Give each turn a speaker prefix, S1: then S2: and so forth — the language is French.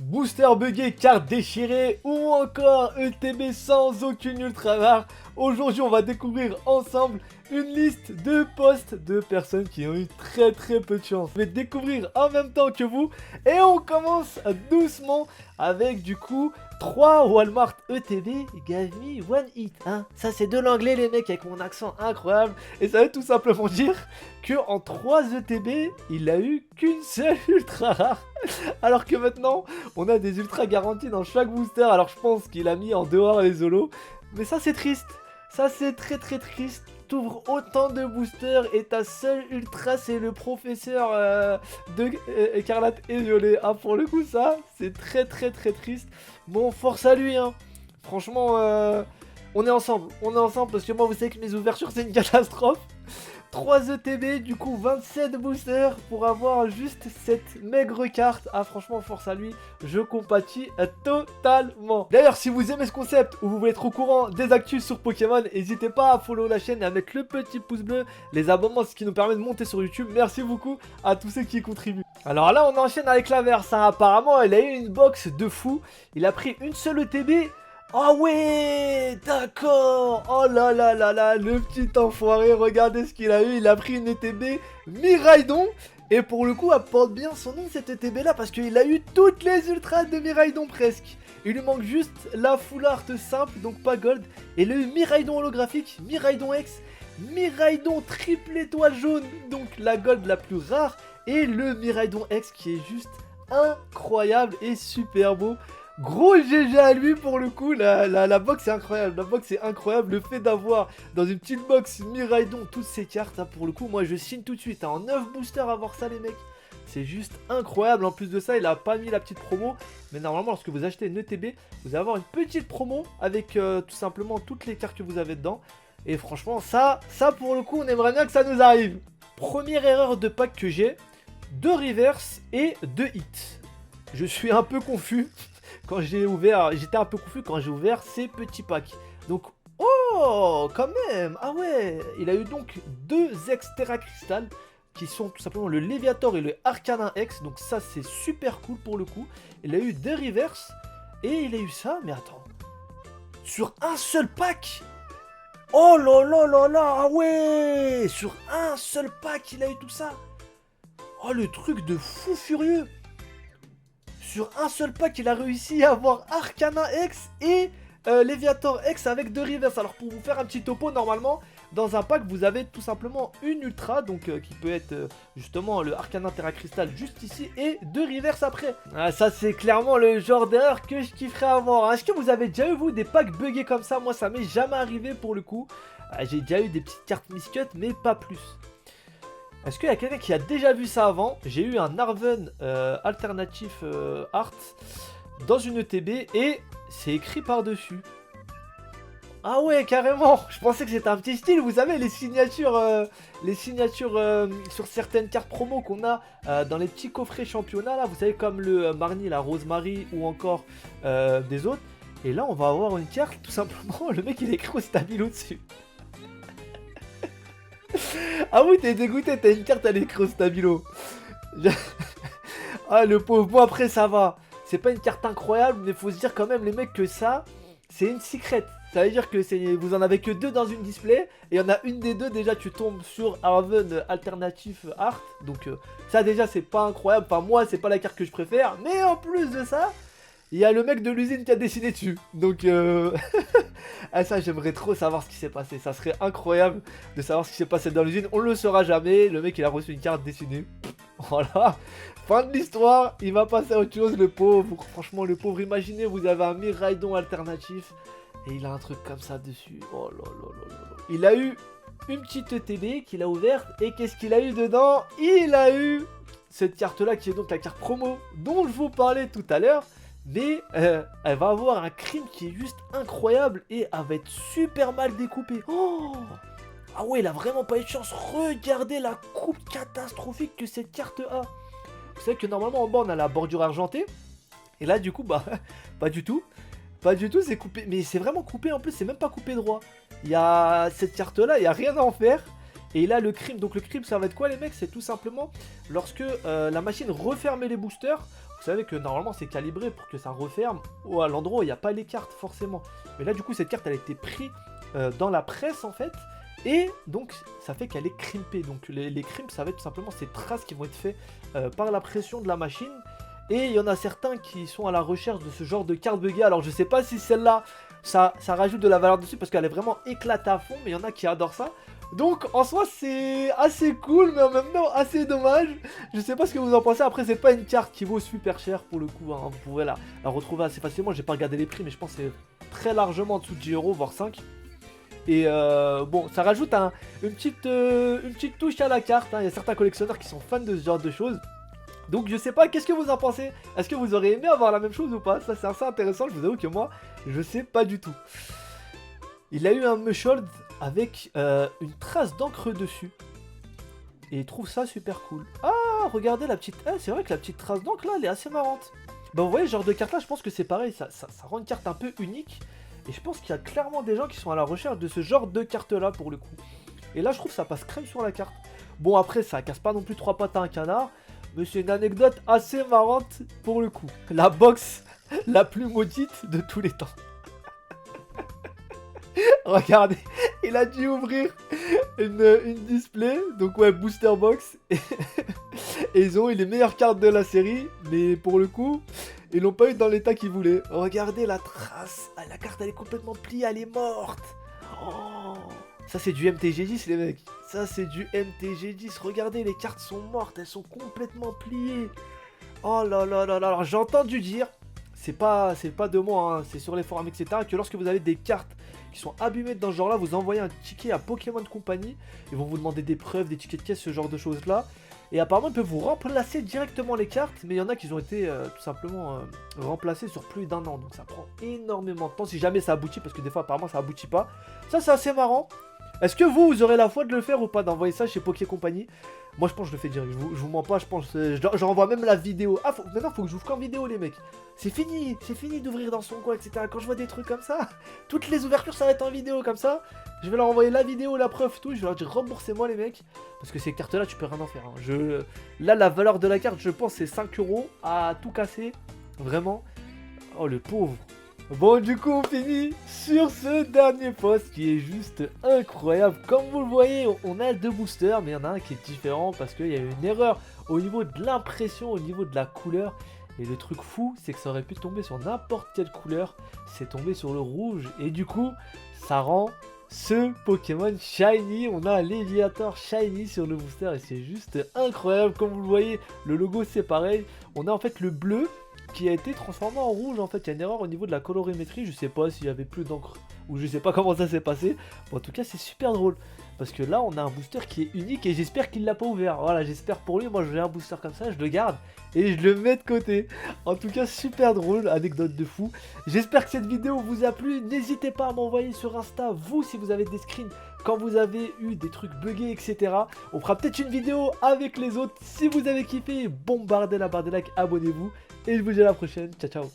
S1: booster buggé, carte déchirée ou encore ETB sans aucune ultra rare. Aujourd'hui on va découvrir ensemble une liste de posts de personnes qui ont eu très peu de chance. Je vais découvrir en même temps que vous et on commence doucement avec du coup 3 Walmart ETB Give Me One Hit, hein. Ça c'est de l'anglais les mecs avec mon accent incroyable. Et ça veut tout simplement dire que en 3 ETB il a eu qu'une seule ultra rare. Alors que maintenant on a des ultras garantis dans chaque booster. Alors je pense qu'il a mis en dehors les holos. Mais ça c'est triste. Ça c'est très triste. T'ouvres autant de boosters et ta seule ultra c'est le professeur de écarlate et violet. Ah pour le coup ça c'est très triste. Bon force à lui hein. Franchement on est ensemble parce que moi vous savez que mes ouvertures c'est une catastrophe. 3 ETB, du coup 27 boosters pour avoir juste cette maigre carte. Ah franchement force à lui, je compatis totalement. D'ailleurs si vous aimez ce concept ou vous voulez être au courant des actus sur Pokémon, n'hésitez pas à follow la chaîne et à mettre le petit pouce bleu. Les abonnements c'est ce qui nous permet de monter sur YouTube. Merci beaucoup à tous ceux qui y contribuent. Alors là on enchaîne avec l'inverse hein. Apparemment il a eu une box de fou. Il a pris une seule ETB. Ah ouais, d'accord. Oh là là, le petit enfoiré, regardez ce qu'il a eu. Il a pris une ETB Miraidon. Et pour le coup, elle porte bien son nom cette ETB là parce qu'il a eu toutes les ultras de Miraidon presque. Il lui manque juste la full art simple, donc pas gold. Et le Miraidon holographique, Miraidon X, Miraidon triple étoile jaune, donc la gold la plus rare. Et le Miraidon X qui est juste incroyable et super beau. Gros GG à lui pour le coup, la box est incroyable, le fait d'avoir dans une petite box Miraidon toutes ces cartes, hein, pour le coup moi je signe tout de suite, hein, en 9 boosters à voir ça les mecs, c'est juste incroyable. En plus de ça il a pas mis la petite promo, mais normalement lorsque vous achetez une ETB, vous allez avoir une petite promo avec tout simplement toutes les cartes que vous avez dedans, et franchement ça pour le coup on aimerait bien que ça nous arrive. Première erreur de pack que j'ai, 2 reverse et 2 hits, je suis un peu confus. Quand j'ai ouvert, j'étais un peu confus quand j'ai ouvert ces petits packs. Donc, oh, quand même. Ah ouais, il a eu donc 2 Extera Crystal qui sont tout simplement le Léviator et le Arcanin X. Donc ça, c'est super cool pour le coup. Il a eu des reverse et il a eu ça. Mais attends, sur un seul pack. Oh là, ah ouais, sur un seul pack, il a eu tout ça. Oh, le truc de fou furieux. Sur un seul pack, il a réussi à avoir Arcana X et Léviator X avec 2 reverse. Alors pour vous faire un petit topo, normalement, dans un pack, vous avez tout simplement une ultra, donc qui peut être justement le Arcana Terra Crystal juste ici, et 2 reverse après. Ah, ça c'est clairement le genre d'erreur que je kifferais avoir. Hein. Est-ce que vous avez déjà eu vous des packs buggés comme ça? Moi ça m'est jamais arrivé pour le coup. J'ai déjà eu des petites cartes miscut, mais pas plus. Est-ce qu'il y a quelqu'un qui a déjà vu ça avant? J'ai eu un Arven alternatif art dans une ETB et c'est écrit par-dessus. Ah ouais, carrément. Je pensais que c'était un petit style. Vous savez, les signatures sur certaines cartes promo qu'on a dans les petits coffrets championnats, là, vous savez, comme le Marnie, la Rosemary ou encore des autres. Et là, on va avoir une carte, tout simplement, le mec, il a écrit au stabilo dessus. Ah oui, t'es dégoûté, t'as une carte à l'écran stabilo. Ah le pauvre, bon après ça va. C'est pas une carte incroyable, mais faut se dire quand même les mecs que ça, c'est une secret. Ça veut dire que vous en avez que 2 dans une display, et il y en a une des 2 déjà tu tombes sur Arven Alternatif Art. Donc ça déjà c'est pas incroyable, enfin moi c'est pas la carte que je préfère, mais en plus de ça, il y a le mec de l'usine qui a dessiné dessus. Donc ah, ça j'aimerais trop savoir ce qui s'est passé. Ça serait incroyable de savoir ce qui s'est passé dans l'usine. On le saura jamais. Le mec il a reçu une carte dessinée. Voilà. Fin de l'histoire. Il va passer à autre chose le pauvre. Franchement le pauvre. Imaginez vous avez un Miraidon alternatif. Et il a un truc comme ça dessus. Oh là là. Il a eu une petite ETB qu'il a ouverte. Et qu'est-ce qu'il a eu dedans? Il a eu cette carte là qui est donc la carte promo dont je vous parlais tout à l'heure. Mais elle va avoir un crime qui est juste incroyable et elle va être super mal découpée. Oh, ah ouais, il a vraiment pas eu de chance. Regardez la coupe catastrophique que cette carte a. Vous savez que normalement en bas on a la bordure argentée. Et là du coup bah pas du tout. Pas du tout, c'est coupé. Mais c'est vraiment coupé en plus, c'est même pas coupé droit. Il y a cette carte là, il n'y a rien à en faire. Et là le crime, donc le crime ça va être quoi les mecs? C'est tout simplement lorsque la machine referme les boosters. vous savez que normalement c'est calibré pour que ça referme à l'endroit où il n'y a pas les cartes forcément. Mais là du coup cette carte elle a été prise dans la presse en fait. Et donc ça fait qu'elle est crimpée. Donc les crimps ça va être tout simplement ces traces qui vont être faites par la pression de la machine. Et il y en a certains qui sont à la recherche de ce genre de carte buggée. Alors je sais pas si celle-là ça rajoute de la valeur dessus parce qu'elle est vraiment éclatée à fond. Mais il y en a qui adorent ça. Donc en soi c'est assez cool mais en même temps assez dommage. Je sais pas ce que vous en pensez. Après c'est pas une carte qui vaut super cher pour le coup, hein. Vous pouvez la retrouver assez facilement. J'ai pas regardé les prix mais je pense que c'est très largement en dessous de 10 € voire 5. Et bon ça rajoute une petite touche à la carte, hein. Il y a certains collectionneurs qui sont fans de ce genre de choses. Donc je sais pas, qu'est-ce que vous en pensez? Est-ce que vous aurez aimé avoir la même chose ou pas? Ça c'est assez intéressant, je vous avoue que moi je sais pas du tout. Il a eu un Mushold avec une trace d'encre dessus. Et il trouve ça super cool. Ah, regardez la petite... Ah, c'est vrai que la petite trace d'encre là, elle est assez marrante. Bah vous voyez, ce genre de carte là, je pense que c'est pareil. Ça rend une carte un peu unique. Et je pense qu'il y a clairement des gens qui sont à la recherche de ce genre de carte là pour le coup. Et là, je trouve que ça passe crème sur la carte. Bon, après, ça casse pas non plus 3 pattes à un canard. Mais c'est une anecdote assez marrante pour le coup. La box la plus maudite de tous les temps. Regardez, il a dû ouvrir une display, donc ouais, booster box, et ils ont eu les meilleures cartes de la série, mais pour le coup, ils l'ont pas eu dans l'état qu'ils voulaient. Regardez la trace, ah, la carte elle est complètement pliée, elle est morte. Oh, ça c'est du MTG10 les mecs, ça c'est du MTG10, regardez les cartes sont mortes, elles sont complètement pliées. Oh là là là là, alors j'ai entendu dire, c'est pas de moi, hein, c'est sur les forums etc, que lorsque vous avez des cartes qui sont abîmées dans ce genre là, vous envoyez un ticket à Pokémon Company, ils vont vous demander des preuves, des tickets de caisse, ce genre de choses là, et apparemment ils peuvent vous remplacer directement les cartes, mais il y en a qui ont été tout simplement remplacés sur plus d'1 an, donc ça prend énormément de temps si jamais ça aboutit, parce que des fois apparemment ça aboutit pas. Ça c'est assez marrant. Est-ce que vous aurez la foi de le faire ou pas, d'envoyer ça chez Poké Company? Moi je pense que je le fais direct, je vous mens pas, je pense, j'envoie même la vidéo. Ah, maintenant faut que j'ouvre qu'en vidéo les mecs. C'est fini d'ouvrir dans son coin, etc. Quand je vois des trucs comme ça, toutes les ouvertures ça va être en vidéo comme ça. Je vais leur envoyer la vidéo, la preuve, tout, je vais leur dire remboursez-moi les mecs. Parce que ces cartes là tu peux rien en faire, hein. Là la valeur de la carte je pense c'est 5 € à tout casser, vraiment. Oh le pauvre. Bon du coup on finit sur ce dernier post qui est juste incroyable. Comme vous le voyez on a 2 boosters mais il y en a un qui est différent parce qu'il y a eu une erreur au niveau de l'impression, au niveau de la couleur. Et le truc fou c'est que ça aurait pu tomber sur n'importe quelle couleur, c'est tombé sur le rouge et du coup ça rend ce Pokémon shiny. On a Léviator shiny sur le booster et c'est juste incroyable. Comme vous le voyez le logo c'est pareil, on a en fait le bleu qui a été transformé en rouge. En fait il y a une erreur au niveau de la colorimétrie, je sais pas s'il y avait plus d'encre ou je sais pas comment ça s'est passé, bon, en tout cas c'est super drôle parce que là on a un booster qui est unique et j'espère qu'il l'a pas ouvert. Voilà, j'espère pour lui, moi j'ai un booster comme ça, je le garde et je le mets de côté. En tout cas super drôle, anecdote de fou. J'espère que cette vidéo vous a plu, n'hésitez pas à m'envoyer sur Insta vous si vous avez des screens quand vous avez eu des trucs buggés etc. On fera peut-être une vidéo avec les autres. Si vous avez kiffé, bombardez la barre de like, abonnez-vous et je vous dis à la prochaine, ciao ciao.